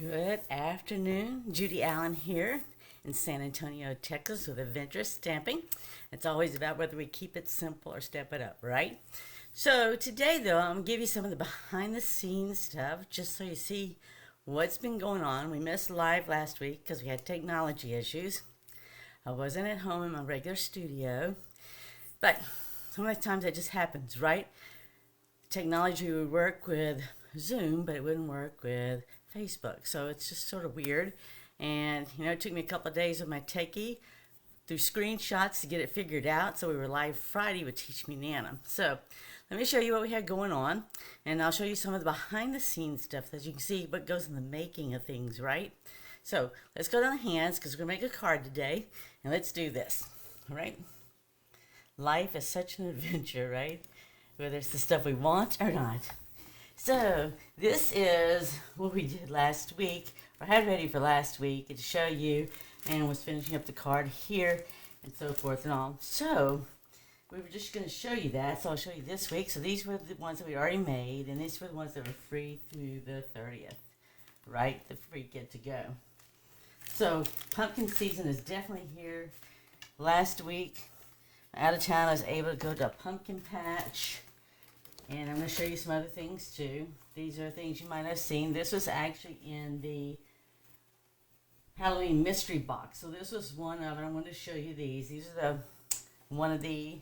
Good afternoon. Judy Allen here in San Antonio, Texas with Adventurous Stamping. It's always about whether we keep it simple or step it up, right? So today, though, I'm going to give you some of the behind the scenes stuff just so you see what's been going on. We missed live last week because we had technology issues. I wasn't at home in my regular studio, but some of the times that just happens, right? Technology would work with Zoom, but it wouldn't work with Facebook. So it's just sort of weird. And, it took me a couple of days with my techie through screenshots to get it figured out. So we were live Friday with Teach Me Nana. So let me show you what we had going on. And I'll show you some of the behind the scenes stuff that you can see what goes in the making of things, right? So let's go down the hands because we're going to make a card today. And let's do this, all right? Life is such an adventure, right? Whether it's the stuff we want or not. So this is what we did last week, or had ready for last week to show you, and was finishing up the card here and so forth and all. So we were just going to show you that, so I'll show you this week. So these were the ones that we already made, and these were the ones that were free through the 30th, right? The free get to go. So pumpkin season is definitely here. Last week, out of town, I was able to go to a pumpkin patch. And I'm going to show you some other things too. These are things you might have seen. This was actually in the Halloween mystery box. So this was one of them. I wanted to show you these. These are one of the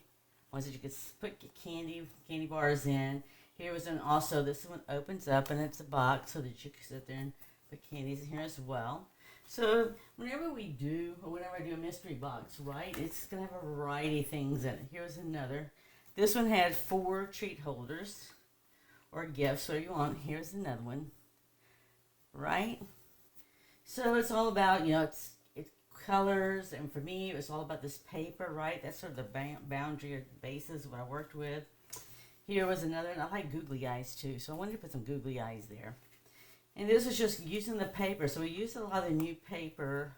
ones that you could put candy bars in. Here was an also, this one opens up and it's a box so that you can sit there and put candies in here as well. So whenever we do, or whenever I do a mystery box, right, it's going to have a variety of things in it. Here's another. This one had 4 treat holders or gifts, whatever you want. Here's another one, right? So it's all about, it's colors, and for me, it was all about this paper, right? That's sort of the boundary or basis of what I worked with. Here was another, and I like googly eyes too, so I wanted to put some googly eyes there. And this is just using the paper. So we used a lot of new paper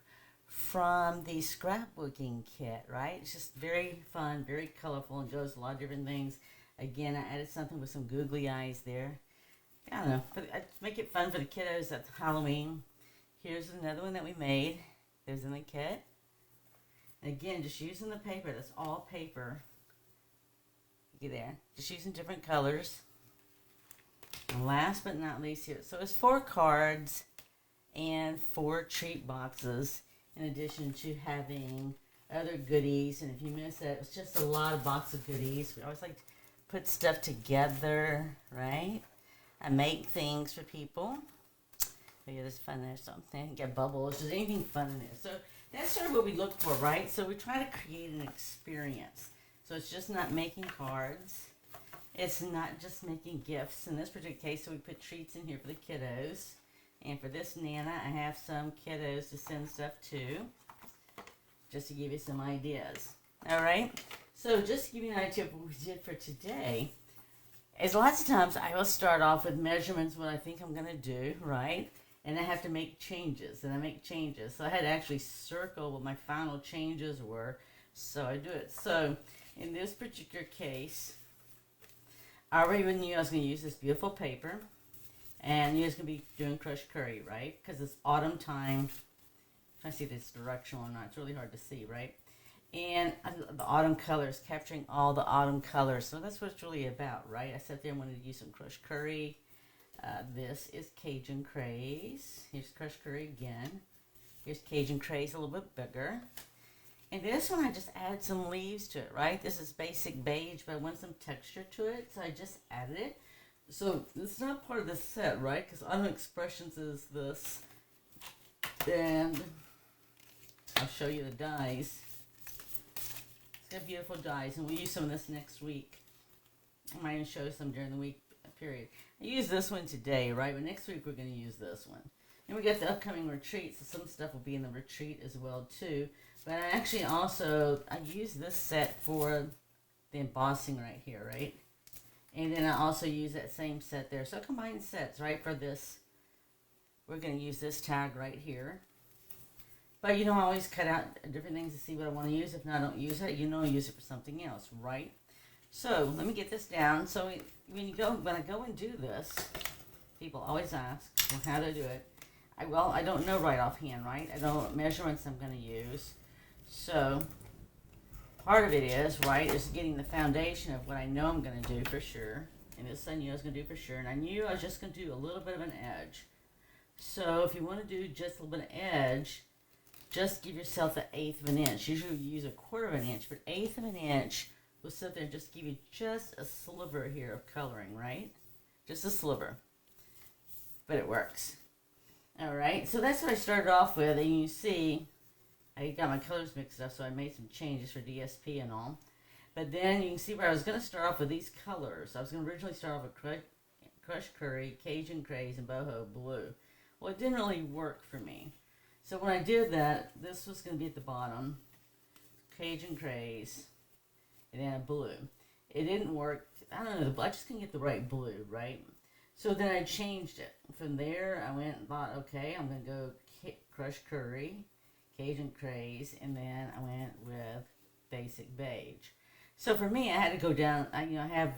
from the scrapbooking kit, right? It's just very fun, very colorful, and goes a lot of different things. Again, I added something with some googly eyes there. I don't know, but I make it fun for the kiddos at Halloween. Here's another one that we made. There's in the kit. And again, just using the paper. That's all paper. Look there. Just using different colors. And last but not least here. So it's 4 cards and 4 treat boxes, in addition to having other goodies. And if you miss it, it's just a lot of box of goodies. We always like to put stuff together, right? I make things for people. Oh yeah, there's fun there, something. Get bubbles, just anything fun in there. So that's sort of what we look for, right? So we try to create an experience. So it's just not making cards. It's not just making gifts. In this particular case, so we put treats in here for the kiddos. And for this Nana, I have some kiddos to send stuff to, just to give you some ideas. All right? So just to give you an idea of what we did for today, is lots of times I will start off with measurements, what I think I'm going to do, right? And I have to make changes, and I make changes. So I had to actually circle what my final changes were, so I do it. So in this particular case, I already knew I was going to use this beautiful paper. And you're just going to be doing crushed curry, right? Because it's autumn time. I'm trying to see if it's directional or not. It's really hard to see, right? And the autumn colors, capturing all the autumn colors. So that's what it's really about, right? I sat there and wanted to use some crushed curry. This is Cajun Craze. Here's crushed curry again. Here's Cajun Craze, a little bit bigger. And this one, I just added some leaves to it, right? This is basic beige, but I want some texture to it, so I just added it. So this is not part of this set, right? Because Autumn Expressions is this. And I'll show you the dies. It's got beautiful dies, and we'll use some of this next week. I might even show some during the week period. I used this one today, right? But next week we're going to use this one. And we got the upcoming retreat, so some stuff will be in the retreat as well too. But I actually also, I use this set for the embossing right here, right? And then I also use that same set there. So I combine sets, right, for this. We're going to use this tag right here. But I always cut out different things to see what I want to use. If not, I don't use it. I'll use it for something else, right? So let me get this down. So when I go and do this, people always ask, well, how do I do it? I don't know right offhand, right? I don't know what measurements I'm going to use. So part of it is, right, is getting the foundation of what I know I'm going to do for sure. And this I knew I was going to do for sure. And I knew I was just going to do a little bit of an edge. So if you want to do just a little bit of edge, just give yourself an eighth of an inch. Usually you use a quarter of an inch, but eighth of an inch will sit there and just give you just a sliver here of coloring, right? Just a sliver. But it works. All right, so that's what I started off with. And you see, I got my colors mixed up, so I made some changes for DSP and all. But then you can see where I was going to start off with these colors. I was going to originally start off with Crushed Curry, Cajun Craze, and Boho Blue. Well, it didn't really work for me. So when I did that, this was going to be at the bottom, Cajun Craze, and then a blue. It didn't work. I don't know, I just couldn't get the right blue, right? So then I changed it. From there, I went and thought, okay, I'm going to go Crushed Curry, Cajun Craze, and then I went with Basic Beige. So for me, I had to go down. I have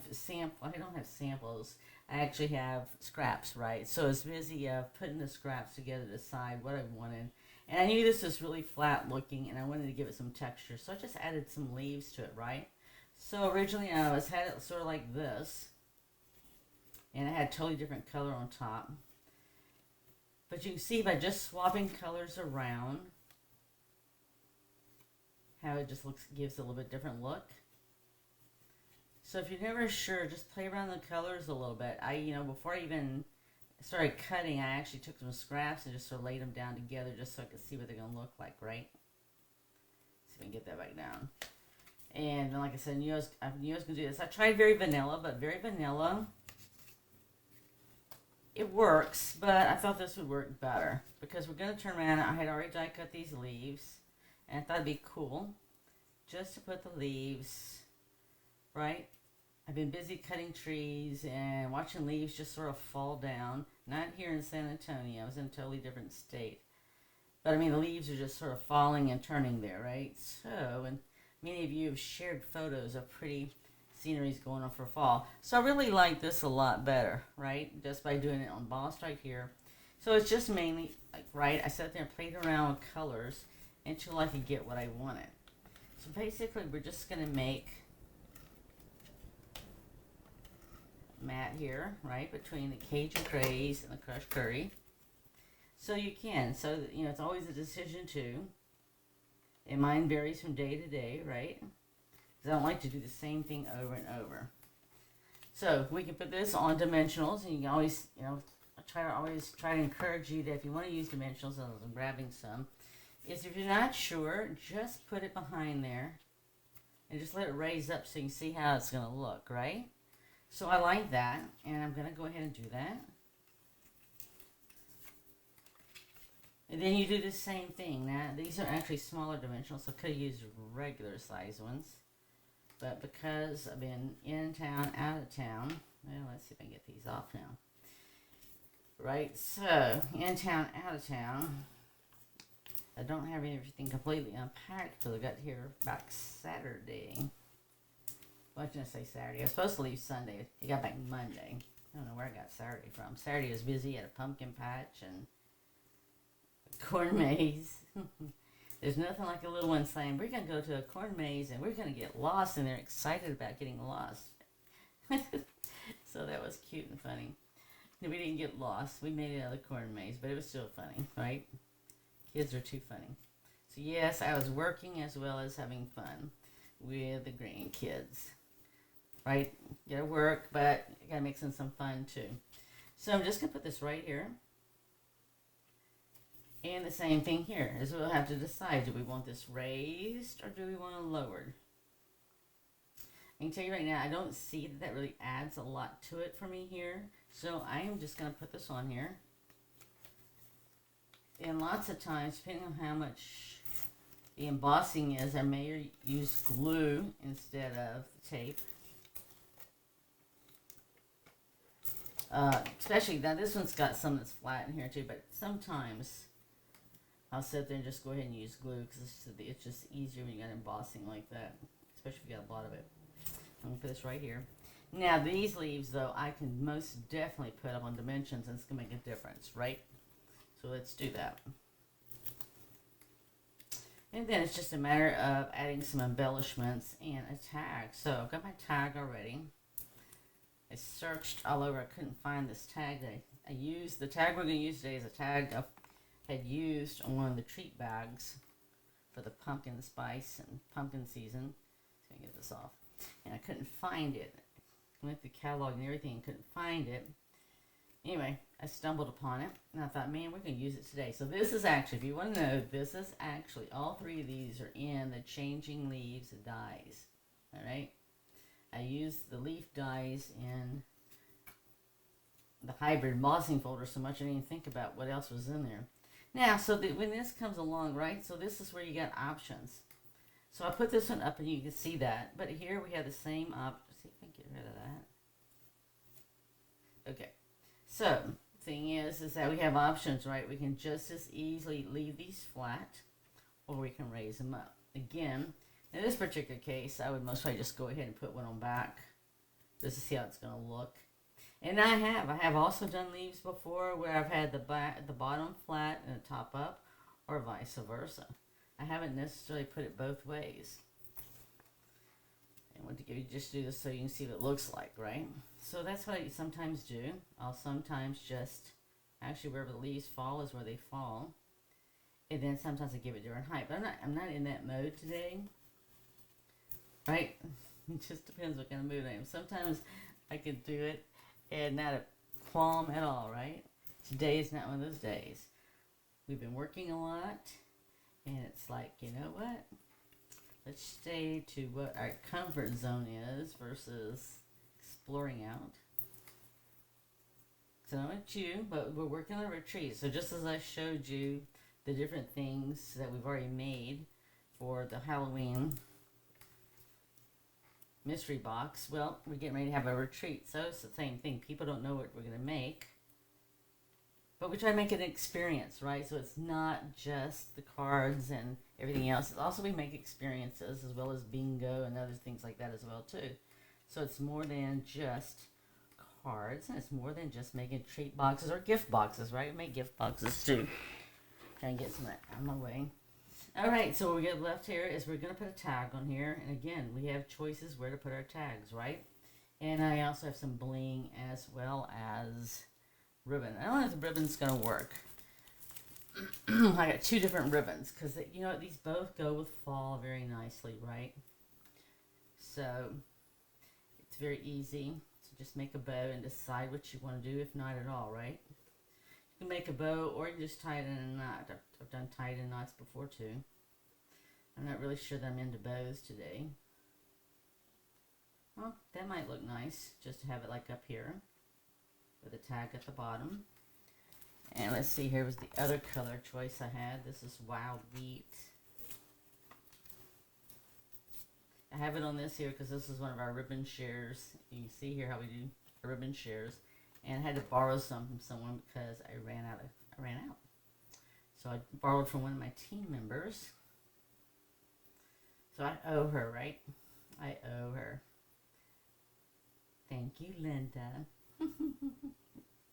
I don't have samples. I actually have scraps, right? So I was busy putting the scraps together to decide what I wanted. And I knew this was really flat looking, and I wanted to give it some texture. So I just added some leaves to it, right? So originally I had it sort of like this. And it had totally different color on top. But you can see by just swapping colors around, how it just gives a little bit different look. So if you're never sure, just play around the colors a little bit. Before I even started cutting, I actually took some scraps and just sort of laid them down together just so I could see what they're going to look like, right? See if I can get that back down. And like I said, I knew I was going to do this. I tried very vanilla, but very vanilla, it works, but I thought this would work better because we're going to turn around. I had already die cut these leaves, and I thought it'd be cool just to put the leaves, right? I've been busy cutting trees and watching leaves just sort of fall down. Not here in San Antonio. I was in a totally different state. But I mean, the leaves are just sort of falling and turning there, right? So, and many of you have shared photos of pretty sceneries going on for fall. So I really like this a lot better, right? Just by doing it on embossed right here. So it's just mainly, like, right, I sat there and played around with colors until I could get what I wanted. So basically, we're just going to make matte here, right, between the Cajun Craze and the Crushed Curry. So you can. So, it's always a decision too. And mine varies from day to day, right? Because I don't like to do the same thing over and over. So we can put this on dimensionals, and you can always, I always try to encourage you that if you want to use dimensionals, and I'm grabbing some, is if you're not sure, just put it behind there and just let it raise up so you can see how it's going to look, right? So I like that, and I'm going to go ahead and do that. And then you do the same thing. Now, these are actually smaller dimensionals, so I could have used regular size ones. But because I've been in town, out of town, well, let's see if I can get these off now. Right, so, in town, out of town, I don't have everything completely unpacked because I got here back Saturday. Why didn't I say Saturday? I was supposed to leave Sunday. I got back Monday. I don't know where I got Saturday from. Saturday was busy at a pumpkin patch and a corn maze. There's nothing like a little one saying, we're going to go to a corn maze and we're going to get lost, and they're excited about getting lost. So that was cute and funny. We didn't get lost. We made it out of the corn maze, but it was still funny, right? Kids are too funny. So yes, I was working as well as having fun with the grandkids. Right? You gotta work, but you gotta mix in some fun too. So I'm just gonna put this right here. And the same thing here, is we'll have to decide, do we want this raised or do we want it lowered? I can tell you right now, I don't see that really adds a lot to it for me here. So I am just gonna put this on here. And lots of times, depending on how much the embossing is, I may use glue instead of tape. Especially, now this one's got some that's flat in here too, but sometimes I'll sit there and just go ahead and use glue because it's just easier when you got embossing like that, especially if you got a lot of it. I'm going to put this right here. Now these leaves though, I can most definitely put up on dimensions and it's going to make a difference, right? So let's do that. And then it's just a matter of adding some embellishments and a tag. So I've got my tag already. I searched all over. I couldn't find this tag. I used the tag we're going to use today is a tag I had used on one of the treat bags for the pumpkin spice and pumpkin season. So I get this off. And I couldn't find it. I went through the catalog and everything and couldn't find it. Anyway, I stumbled upon it and I thought, man, we're going to use it today. So this is actually, if you want to know, this is actually, all three of these are in the Changing Leaves dies. Alright? I used the leaf dies in the hybrid embossing folder so much I didn't even think about what else was in there. Now, so when this comes along, right, so this is where you got options. So I put this one up and you can see that. But here we have the same option. See if I can get rid of that. Okay. So, thing is that we have options, right? We can just as easily leave these flat or we can raise them up. Again, in this particular case, I would most likely just go ahead and put one on back just to see how it's going to look. And I have also done leaves before where I've had the bottom flat and the top up, or vice versa. I haven't necessarily put it both ways. I want to give you just do this so you can see what it looks like, right? So that's what I sometimes do. I'll sometimes just actually wherever the leaves fall is where they fall, and then sometimes I give it different height. But I'm not in that mode today. Right? It just depends what kind of mood I am. Sometimes I can do it and not a qualm at all, right? Today is not one of those days. We've been working a lot, and it's like, you know what? Let's stay to what our comfort zone is versus exploring out. So I don't know about you, but we're working on a retreat. So just as I showed you the different things that we've already made for the Halloween mystery box, well, we're getting ready to have a retreat, so it's the same thing. People don't know what we're going to make, but we try to make it an experience, right? So it's not just the cards and everything else. It's also we make experiences as well as bingo and other things like that as well too. So it's more than just cards, and it's more than just making treat boxes or gift boxes, right? We make gift boxes too. Try and get some of that out of my way. Alright, so what we got left here is we're going to put a tag on here. And again, we have choices where to put our tags, right? And I also have some bling as well as ribbon. I don't know if the ribbon's going to work. I got two different ribbons because, you know, these both go with fall very nicely, right? So, it's very easy to just make a bow and decide what you want to do, if not at all, right? You can make a bow or you can just tie it in a knot. I've done tied in knots before too. I'm not really sure that I'm into bows today. Well, that might look nice just to have it like up here with a tag at the bottom. And let's see, here was the other color choice I had. This is Wild Wheat. I have it on this here because this is one of our ribbon shares. You can see here how we do ribbon shares. And I had to borrow some from someone because I ran out. So I borrowed from one of my team members. So I owe her, right? I owe her. Thank you, Linda.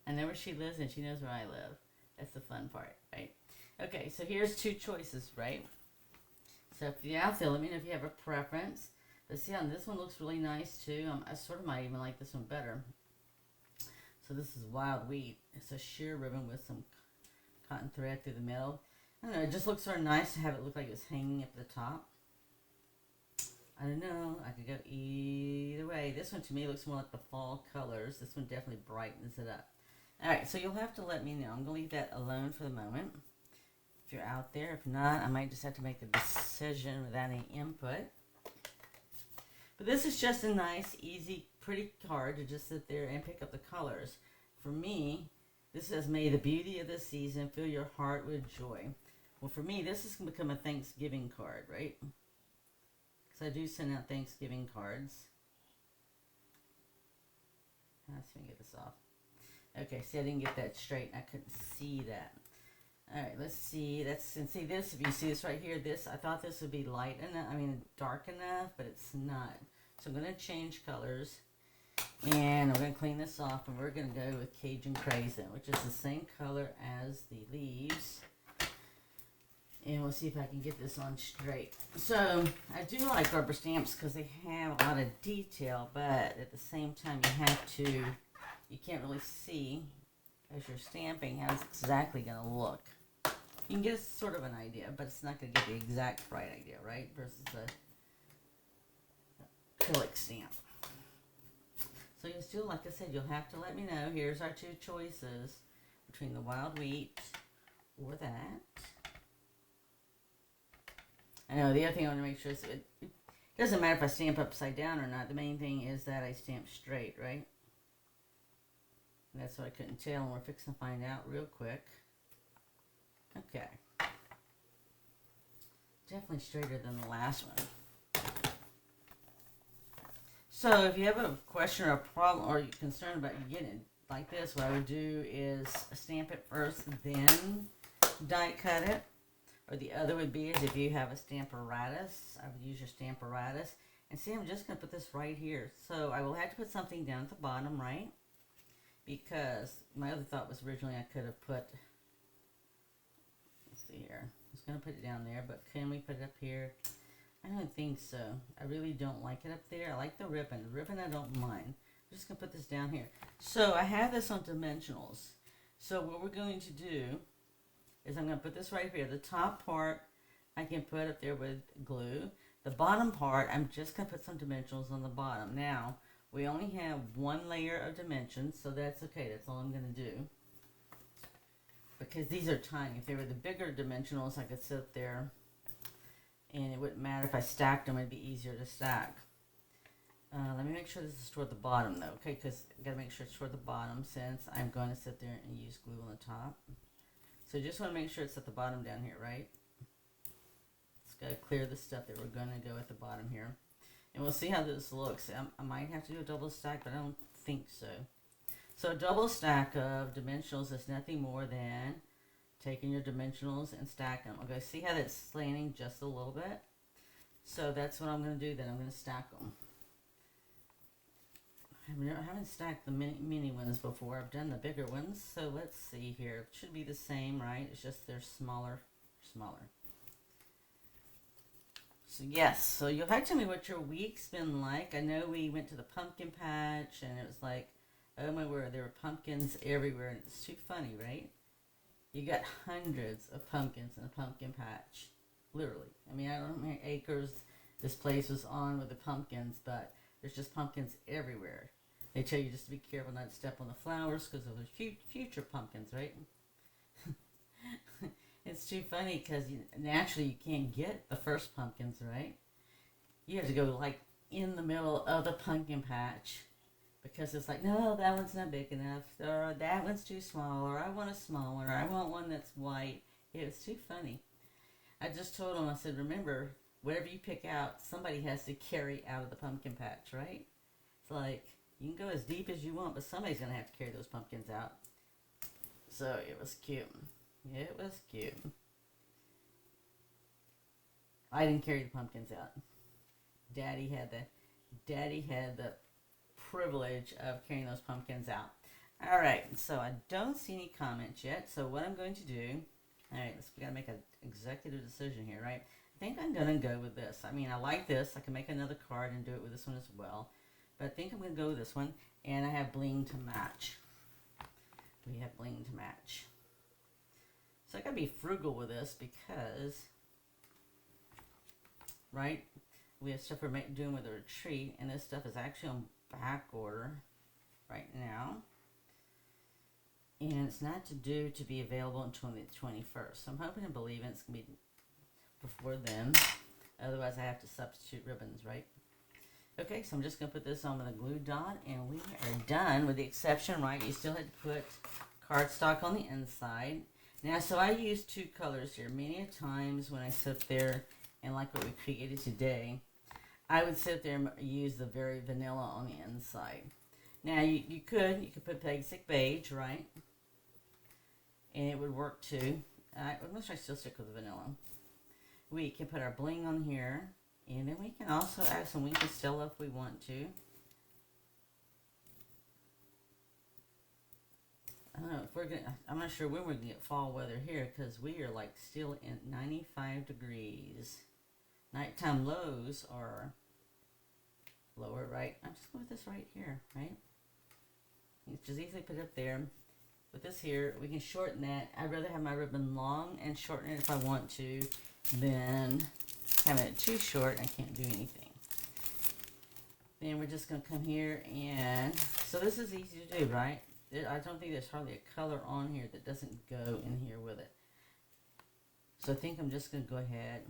I know where she lives and she knows where I live. That's the fun part, right? Okay, so here's two choices, right? So if you're out there, let me know if you have a preference. But see how this one looks really nice too. I sort of might even like this one better. So this is Wild Wheat. It's a sheer ribbon with some cotton thread through the middle. I don't know, it just looks sort of nice to have it look like it's hanging at the top. I don't know, I could go either way. This one to me looks more like the fall colors. This one definitely brightens it up. Alright, so you'll have to let me know. I'm going to leave that alone for the moment. If you're out there, if not, I might just have to make a decision without any input. But this is just a nice, easy, pretty card to just sit there and pick up the colors. For me, this says, may the beauty of the season fill your heart with joy. Well, for me, this is going to become a Thanksgiving card, right? Because I do send out Thanksgiving cards. Let's see if I can get this off. Okay, see, I didn't get that straight. I couldn't see that. Alright, let's see. And see this, if you see this right here, this, I thought this would be light enough, dark enough, but it's not. So I'm going to change colors. And I'm going to clean this off, and we're going to go with Cajun Crazy, which is the same color as the leaves. And we'll see if I can get this on straight. So, I do like rubber stamps because they have a lot of detail, but at the same time you can't really see as you're stamping how it's exactly going to look. You can get sort of an idea, but it's not going to get the exact right idea, right? Versus a acrylic stamp. So you'll still, like I said, you'll have to let me know. Here's our two choices between the wild wheat or that. I know the other thing I want to make sure is it doesn't matter if I stamp upside down or not. The main thing is that I stamp straight, right? And that's what I couldn't tell, and we're fixing to find out real quick. Okay. Definitely straighter than the last one. So if you have a question or a problem or you're concerned about you getting it like this, what I would do is stamp it first, then die cut it. Or the other would be is if you have a Stamparatus, I would use your Stamparatus. And see, I'm just going to put this right here. So I will have to put something down at the bottom, right? Because my other thought was originally I could have put, let's see here. I was going to put it down there, but can we put it up here? I don't think so. I really don't like it up there. I like the ribbon. The ribbon I don't mind. I'm just going to put this down here. So I have this on dimensionals. So what we're going to do is I'm going to put this right here. The top part I can put up there with glue. The bottom part, I'm just going to put some dimensionals on the bottom. Now, we only have one layer of dimensions, so that's okay. That's all I'm going to do. Because these are tiny. If they were the bigger dimensionals, I could sit there and it wouldn't matter if I stacked them. It'd be easier to stack. Let me make sure this is toward the bottom though, okay? Because I got to make sure it's toward the bottom since I'm going to sit there and use glue on the top. So just want to make sure it's at the bottom down here, right? Just got to clear the stuff that we're going to go at the bottom here. And we'll see how this looks. I might have to do a double stack, but I don't think so. So a double stack of dimensionals is nothing more than taking your dimensionals and stack them. Okay, see how that's slanting just a little bit? So that's what I'm going to do then. I'm going to stack them. I haven't stacked the mini ones before. I've done the bigger ones. So let's see here. It should be the same, right? It's just they're smaller. So yes, so you'll have to tell me what your week's been like. I know we went to the pumpkin patch and it was like, oh my word, there were pumpkins everywhere. And it's too funny, right? You got hundreds of pumpkins in a pumpkin patch. Literally. I mean, I don't know how many acres this place was on with the pumpkins, but there's just pumpkins everywhere. They tell you just to be careful not to step on the flowers because of the future pumpkins, right? It's too funny because naturally you can't get the first pumpkins, right? You have to go like in the middle of the pumpkin patch because it's like, no, that one's not big enough, or that one's too small, or I want a small one, or I want one that's white. It was too funny. I just told them, I said, remember, whatever you pick out, somebody has to carry out of the pumpkin patch, right? It's like, you can go as deep as you want, but somebody's going to have to carry those pumpkins out. So it was cute. It was cute. I didn't carry the pumpkins out. Daddy had the privilege of carrying those pumpkins out. All right, so I don't see any comments yet. So what I'm going to do, all right, we got to make an executive decision here, right? I think I'm going to go with this. I mean, I like this. I can make another card and do it with this one as well. But I think I'm going to go with this one. And I have bling to match. We have bling to match. So I got to be frugal with this because, right, we have stuff we're doing with the retreat. And this stuff is actually on back order right now. And it's not due to be available until the 21st. So I'm hoping and believing it's going to be before then. Otherwise, I have to substitute ribbons, right? Okay, so I'm just going to put this on with a glue dot. And we are done with the exception, right? You still had to put cardstock on the inside. Now, so I use two colors here. Many a times when I sit there and like what we created today, I would sit there and use the very vanilla on the inside. Now, you could put basic beige, right? And it would work too. I'm going to try to still stick with the vanilla. We can put our bling on here. And then we can also add some Winky Stella if we want to. if we're gonna. I'm not sure when we're gonna get fall weather here because we are like still in 95 degrees. Nighttime lows are lower, right? I'm just going with this right here, right? You just easily put it up there. With this here, we can shorten that. I'd rather have my ribbon long and shorten it if I want to than having it too short. I can't do anything. Then we're just going to come here and, so this is easy to do, right? I don't think there's hardly a color on here that doesn't go in here with it. So I think I'm just going to go ahead.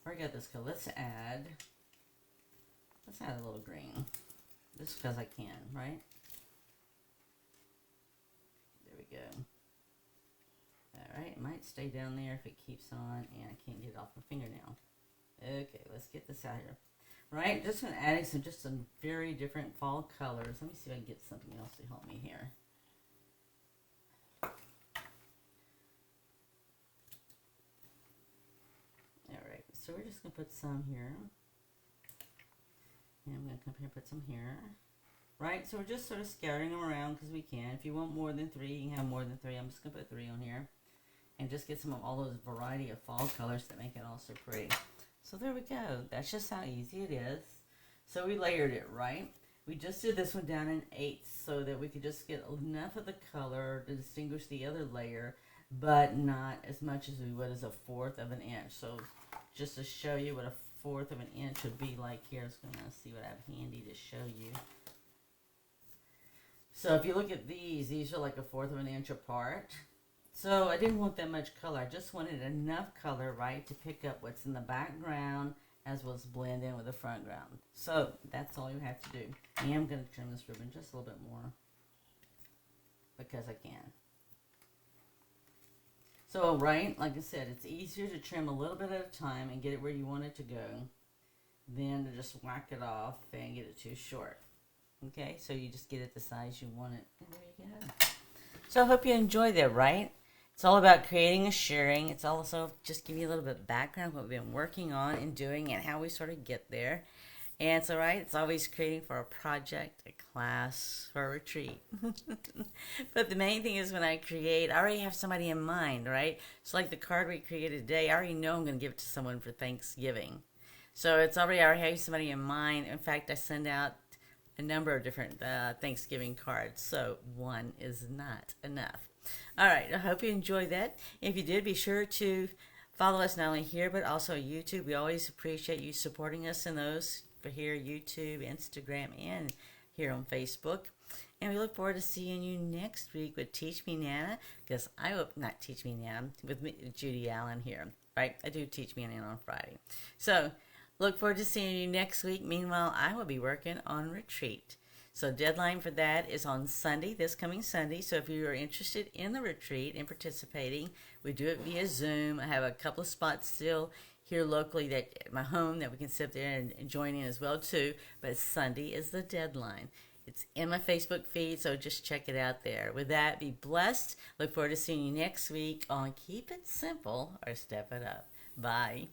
Where I got this color? Let's add a little green. Just because I can, right? There we go. Alright, it might stay down there if it keeps on, and I can't get it off my finger now. Okay, let's get this out here. Right, just going to add some very different fall colors. Let me see if I can get something else to help me here. Alright, so we're just going to put some here. And I'm going to come here and put some here. Right, so we're just sort of scattering them around because we can. If you want more than 3, you can have more than 3. I'm just going to put 3 on here. And just get some of all those variety of fall colors that make it all so pretty. So there we go. That's just how easy it is. So we layered it, right? We just did this one down in 8 so that we could just get enough of the color to distinguish the other layer, but not as much as we would as 1/4 of an inch. So just to show you what 1/4 of an inch would be like here, I was going to see what I have handy to show you. So if you look at these are like 1/4 of an inch apart. So I didn't want that much color. I just wanted enough color, right, to pick up what's in the background as well as blend in with the front ground. So that's all you have to do. I am going to trim this ribbon just a little bit more because I can. So, right, like I said, it's easier to trim a little bit at a time and get it where you want it to go than to just whack it off and get it too short. Okay, so you just get it the size you want it. And there you go. So I hope you enjoyed that, right? It's all about creating and sharing. It's also just give you a little bit of background, what we've been working on and doing and how we sort of get there. And so, right, it's always creating for a project, a class, for a retreat. But the main thing is when I create, I already have somebody in mind, right? So like the card we created today, I already know I'm going to give it to someone for Thanksgiving. So it's already, I already have somebody in mind. In fact, I send out a number of different Thanksgiving cards, so one is not enough. All right, I hope you enjoyed that. If you did, be sure to follow us not only here but also YouTube. We always appreciate you supporting us in those for here, YouTube, Instagram, and here on Facebook. And we look forward to seeing you next week with Teach Me Nana, because I will not Teach Me Nana with me, Judy Allen here, right? I do Teach Me Nana on Friday. So look forward to seeing you next week. Meanwhile, I will be working on retreat. So deadline for that is on Sunday, this coming Sunday. So if you are interested in the retreat and participating, we do it via Zoom. I have a couple of spots still here locally that at my home that we can sit there and join in as well too. But Sunday is the deadline. It's in my Facebook feed, so just check it out there. With that, be blessed. Look forward to seeing you next week on Keep It Simple or Step It Up. Bye.